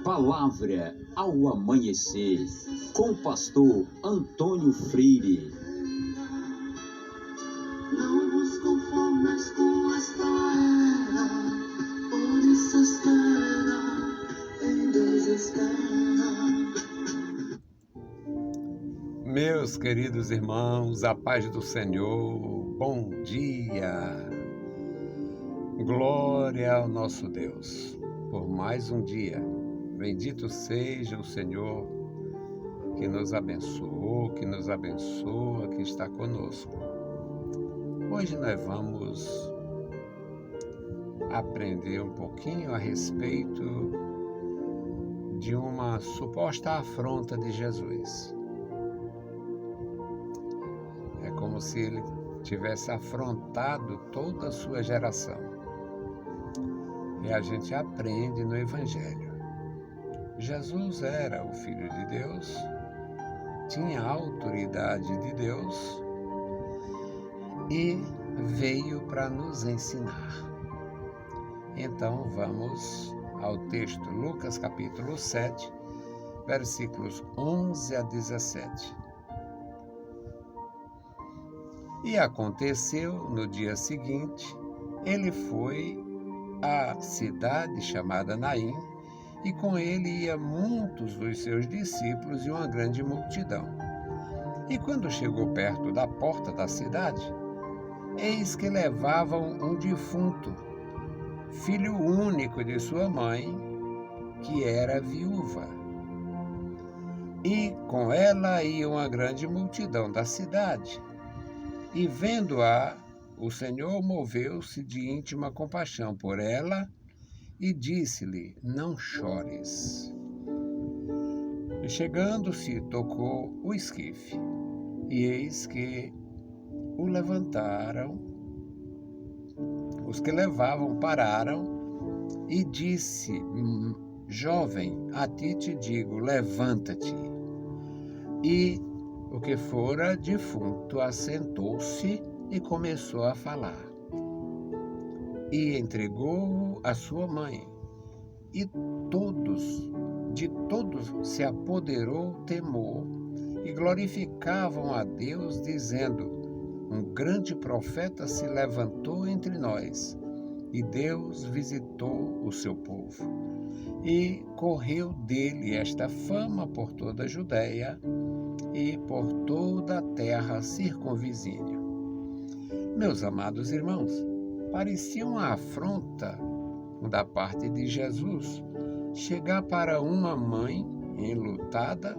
Palavra ao amanhecer, com o pastor Antônio Freire. Não vos conformes com esta era, por isso espera em desespera. Meus queridos irmãos, a paz do Senhor, bom dia! Glória ao nosso Deus, por mais um dia. Bendito seja o Senhor que nos abençoou, que nos abençoa, que está conosco. Hoje nós vamos aprender um pouquinho a respeito de uma suposta afronta de Jesus. É como se ele tivesse afrontado toda a sua geração. E a gente aprende no Evangelho. Jesus era o Filho de Deus, tinha a autoridade de Deus e veio para nos ensinar. Então vamos ao texto, Lucas capítulo 7, versículos 11 a 17. E aconteceu no dia seguinte, ele foi à cidade chamada Naim, e com ele ia muitos dos seus discípulos e uma grande multidão. E quando chegou perto da porta da cidade, eis que levavam um defunto, filho único de sua mãe, que era viúva. E com ela ia uma grande multidão da cidade. E vendo-a, o Senhor moveu-se de íntima compaixão por ela e disse-lhe: não chores. E chegando-se, tocou o esquife, e eis que o levantaram. Os que levavam pararam e disse: jovem, a ti te digo, levanta-te. E o que fora defunto assentou-se e começou a falar. E entregou-o à sua mãe. E de todos se apoderou temor, e glorificavam a Deus, dizendo: um grande profeta se levantou entre nós, e Deus visitou o seu povo. E correu dele esta fama por toda a Judéia e por toda a terra circunvizinha. Meus amados irmãos, parecia uma afronta da parte de Jesus chegar para uma mãe enlutada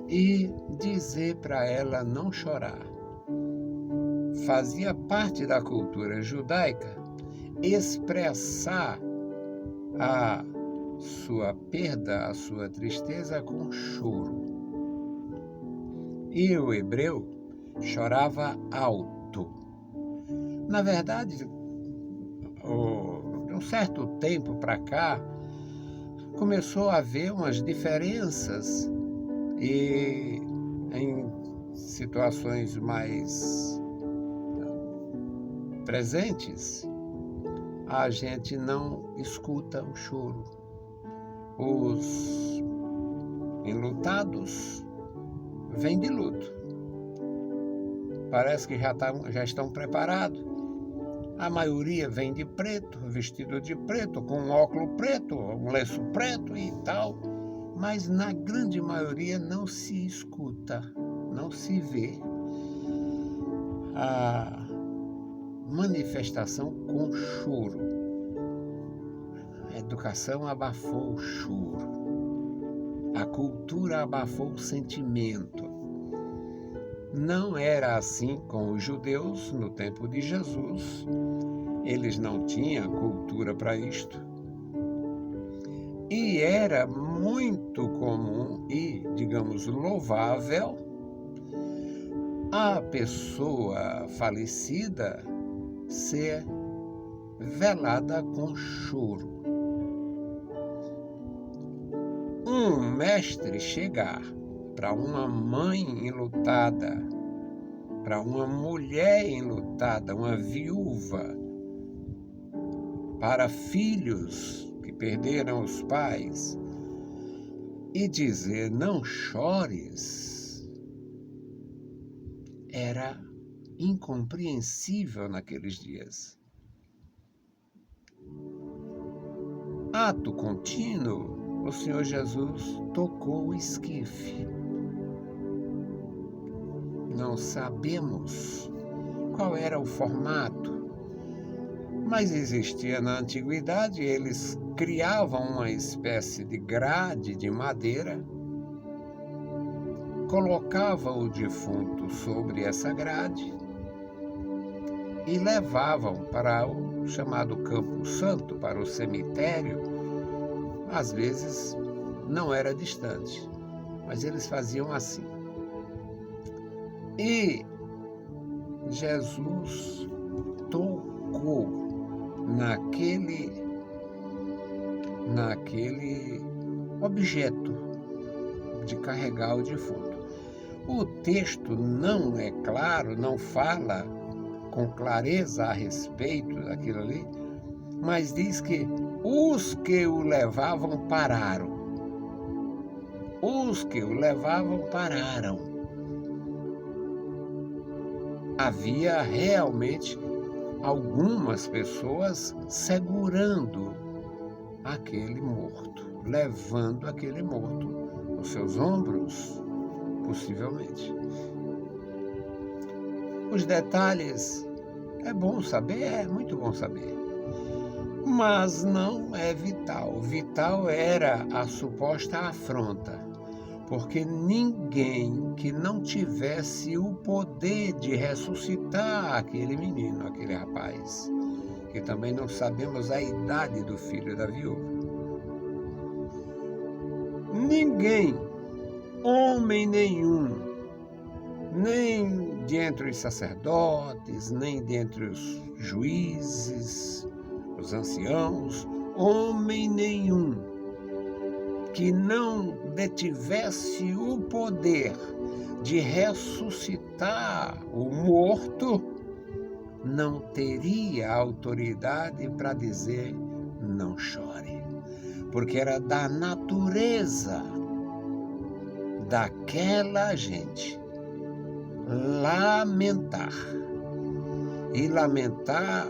e dizer para ela não chorar. Fazia parte da cultura judaica expressar a sua perda, a sua tristeza com choro. E o hebreu chorava alto. Na verdade, de um certo tempo para cá, começou a haver umas diferenças e em situações mais presentes, a gente não escuta o choro. Os enlutados vêm de luto. Parece que já estão preparados. A maioria vem de preto, vestido de preto, com um óculos preto, um lenço preto e tal. Mas na grande maioria não se escuta, não se vê a manifestação com choro. A educação abafou o choro. A cultura abafou o sentimento. Não era assim com os judeus no tempo de Jesus. Eles não tinham cultura para isto. E era muito comum e, digamos, louvável a pessoa falecida ser velada com choro. Um mestre chegar para uma mãe enlutada para uma mulher enlutada, uma viúva, para filhos que perderam os pais, e dizer não chores, era incompreensível naqueles dias. Ato contínuo, o Senhor Jesus tocou o esquife. Não sabemos qual era o formato, mas existia na antiguidade, eles criavam uma espécie de grade de madeira, colocavam o defunto sobre essa grade e levavam para o chamado Campo Santo, para o cemitério. Às vezes não era distante, mas eles faziam assim. E Jesus tocou naquele objeto de carregar o defunto. O texto não é claro, não fala com clareza a respeito daquilo ali, mas diz que os que o levavam pararam. Os que o levavam pararam. Havia realmente algumas pessoas segurando aquele morto, levando aquele morto nos seus ombros, possivelmente. Os detalhes é bom saber, é muito bom saber, mas não é vital. Vital era a suposta afronta, porque ninguém que não tivesse o poder de ressuscitar aquele menino, aquele rapaz, que também não sabemos a idade do filho da viúva. Ninguém, homem nenhum, nem dentre os sacerdotes, nem dentre os juízes, os anciãos, homem nenhum que não detivesse o poder de ressuscitar o morto, não teria autoridade para dizer não chore, porque era da natureza daquela gente lamentar, e lamentar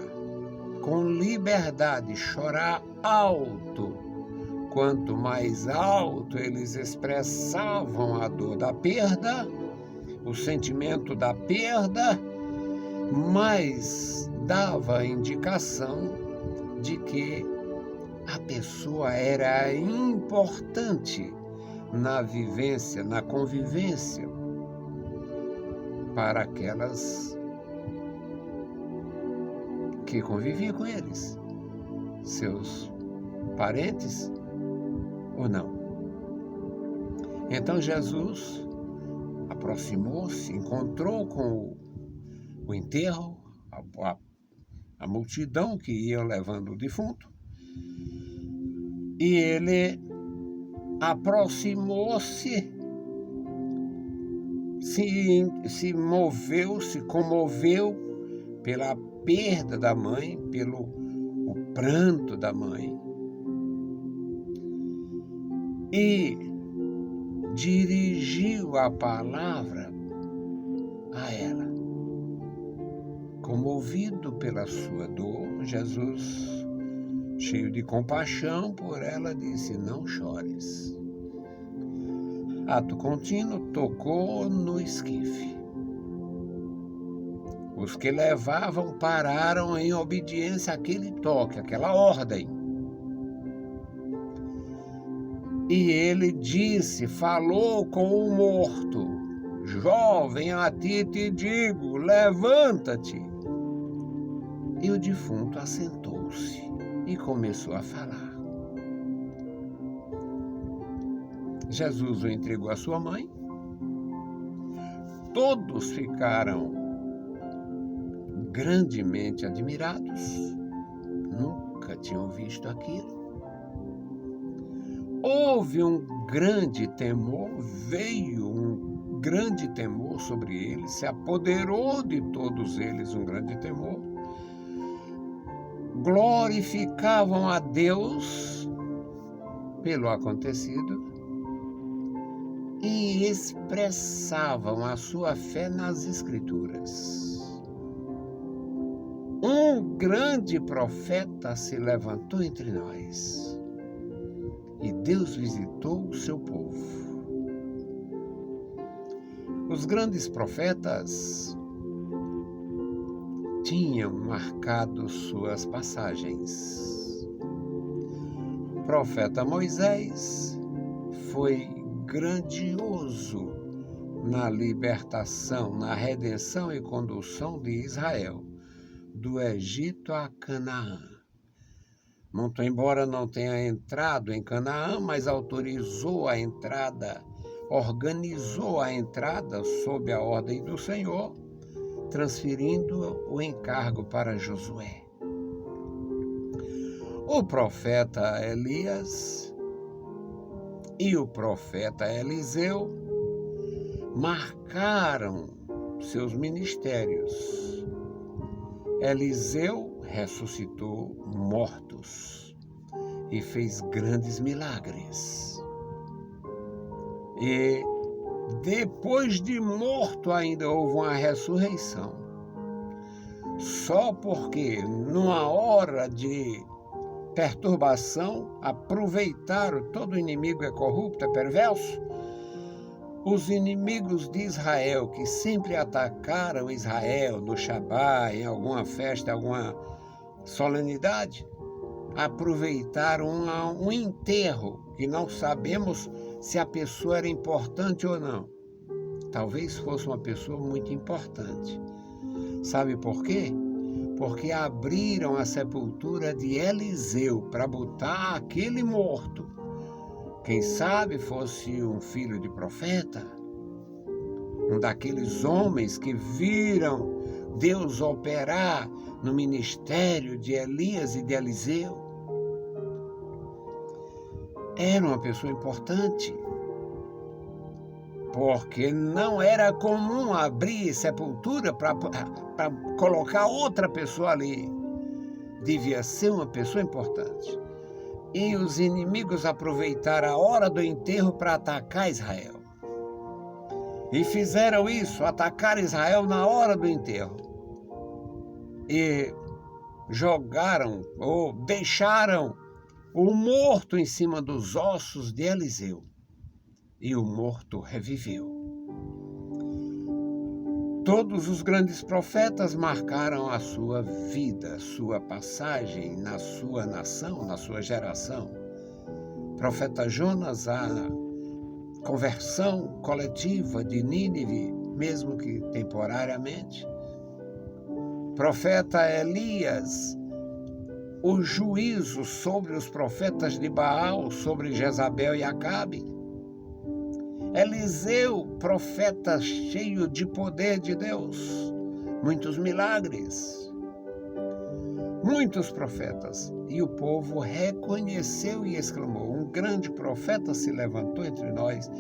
com liberdade, chorar alto. Quanto mais alto eles expressavam a dor da perda, o sentimento da perda, mais dava a indicação de que a pessoa era importante na vivência, na convivência, para aquelas que conviviam com eles, seus parentes ou não. Então Jesus aproximou-se, encontrou com o enterro, a multidão que ia levando o defunto, e ele aproximou-se, se moveu, se comoveu pela perda da mãe, pelo o pranto da mãe, e dirigiu a palavra a ela. Comovido pela sua dor, Jesus, cheio de compaixão por ela, disse: não chores. Ato contínuo, tocou no esquife. Os que levavam pararam em obediência àquele toque, àquela ordem. E ele disse, falou com o morto: jovem, a ti te digo, levanta-te. E o defunto assentou-se e começou a falar. Jesus o entregou à sua mãe. Todos ficaram grandemente admirados. Nunca tinham visto aquilo. Houve um grande temor, veio um grande temor sobre eles, se apoderou de todos eles um grande temor. Glorificavam a Deus pelo acontecido e expressavam a sua fé nas Escrituras. Um grande profeta se levantou entre nós e Deus visitou o seu povo. Os grandes profetas tinham marcado suas passagens. O profeta Moisés foi grandioso na libertação, na redenção e condução de Israel do Egito a Canaã. Muito embora não tenha entrado em Canaã, mas autorizou a entrada, organizou a entrada sob a ordem do Senhor, transferindo o encargo para Josué. O profeta Elias e o profeta Eliseu marcaram seus ministérios. Eliseu ressuscitou mortos e fez grandes milagres. E depois de morto ainda houve uma ressurreição. Só porque numa hora de perturbação aproveitaram, todo inimigo é corrupto, é perverso, os inimigos de Israel, que sempre atacaram Israel no Shabá, em alguma festa, alguma solenidade, aproveitaram um enterro, que não sabemos se a pessoa era importante ou não. Talvez fosse uma pessoa muito importante. Sabe por quê? Porque abriram a sepultura de Eliseu para botar aquele morto. Quem sabe fosse um filho de profeta, um daqueles homens que viram Deus operar no ministério de Elias e de Eliseu. Era uma pessoa importante, porque não era comum abrir sepultura para colocar outra pessoa ali. Devia ser uma pessoa importante. E os inimigos aproveitaram a hora do enterro para atacar Israel. E fizeram isso, atacaram Israel na hora do enterro. E jogaram ou deixaram o morto em cima dos ossos de Eliseu. E o morto reviveu. Todos os grandes profetas marcaram a sua vida, sua passagem na sua nação, na sua geração. Profeta Jonas, a conversão coletiva de Nínive, mesmo que temporariamente. Profeta Elias, o juízo sobre os profetas de Baal, sobre Jezabel e Acabe. Eliseu, profeta cheio de poder de Deus, muitos milagres, muitos profetas. E o povo reconheceu e exclamou: um grande profeta se levantou entre nós,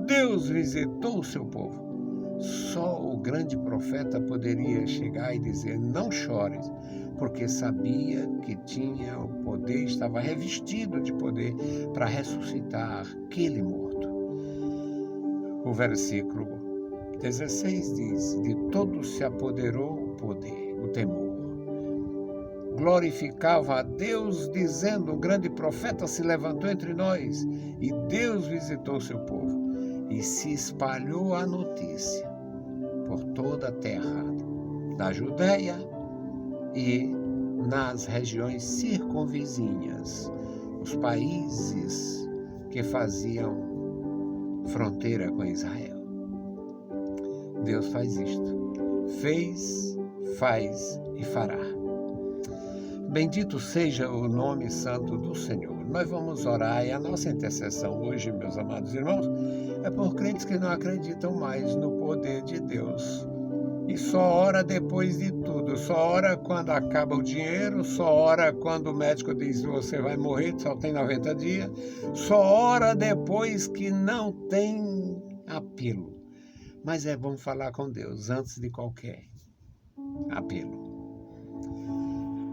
Deus visitou o seu povo. Só o grande profeta poderia chegar e dizer: não chores, porque sabia que tinha o poder, estava revestido de poder para ressuscitar aquele morto. O versículo 16 diz: de todos se apoderou o poder, o temor. Glorificava a Deus, dizendo: um grande profeta se levantou entre nós, e Deus visitou o seu povo. E se espalhou a notícia por toda a terra da Judéia e nas regiões circunvizinhas, os países que faziam fronteira com Israel. Deus faz isto. Fez, faz e fará. Bendito seja o nome santo do Senhor. Nós vamos orar e a nossa intercessão hoje, meus amados irmãos, é por crentes que não acreditam mais no poder de Deus. E só ora depois de tudo, só ora quando acaba o dinheiro, só ora quando o médico diz que você vai morrer, só tem 90 dias, só ora depois que não tem apelo. mas é bom falar com Deus antes de qualquer apelo.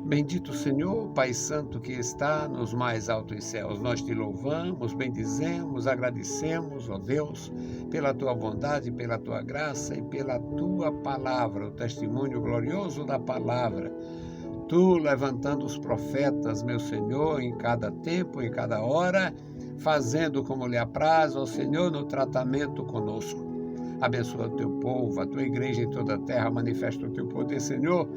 Bendito Senhor, Pai Santo que está nos mais altos céus, nós te louvamos, bendizemos, agradecemos, ó Deus, pela tua bondade, pela tua graça e pela tua palavra, o testemunho glorioso da palavra. Tu levantando os profetas, meu Senhor, em cada tempo, em cada hora, fazendo como lhe apraz, ó Senhor, no tratamento conosco. Abençoa o teu povo, a tua igreja em toda a terra, manifesta o teu poder, Senhor,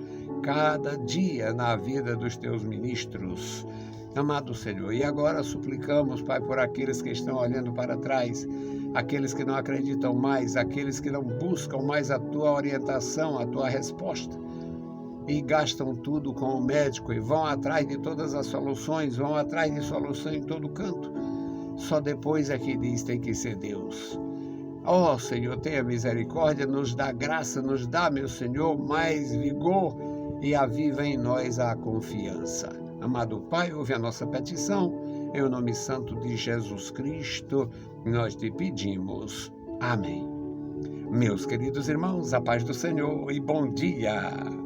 cada dia na vida dos teus ministros. Amado Senhor, e agora suplicamos, Pai, por aqueles que estão olhando para trás, aqueles que não acreditam mais, aqueles que não buscam mais a tua orientação, a tua resposta, e gastam tudo com o médico e vão atrás de todas as soluções, vão atrás de solução em todo canto. Só depois é que diz tem que ser Deus. Ó Senhor, tenha misericórdia, nos dá graça, nos dá, meu Senhor, mais vigor e aviva em nós a confiança. Amado Pai, ouve a nossa petição, em nome santo de Jesus Cristo, nós te pedimos. Amém. Meus queridos irmãos, a paz do Senhor e bom dia.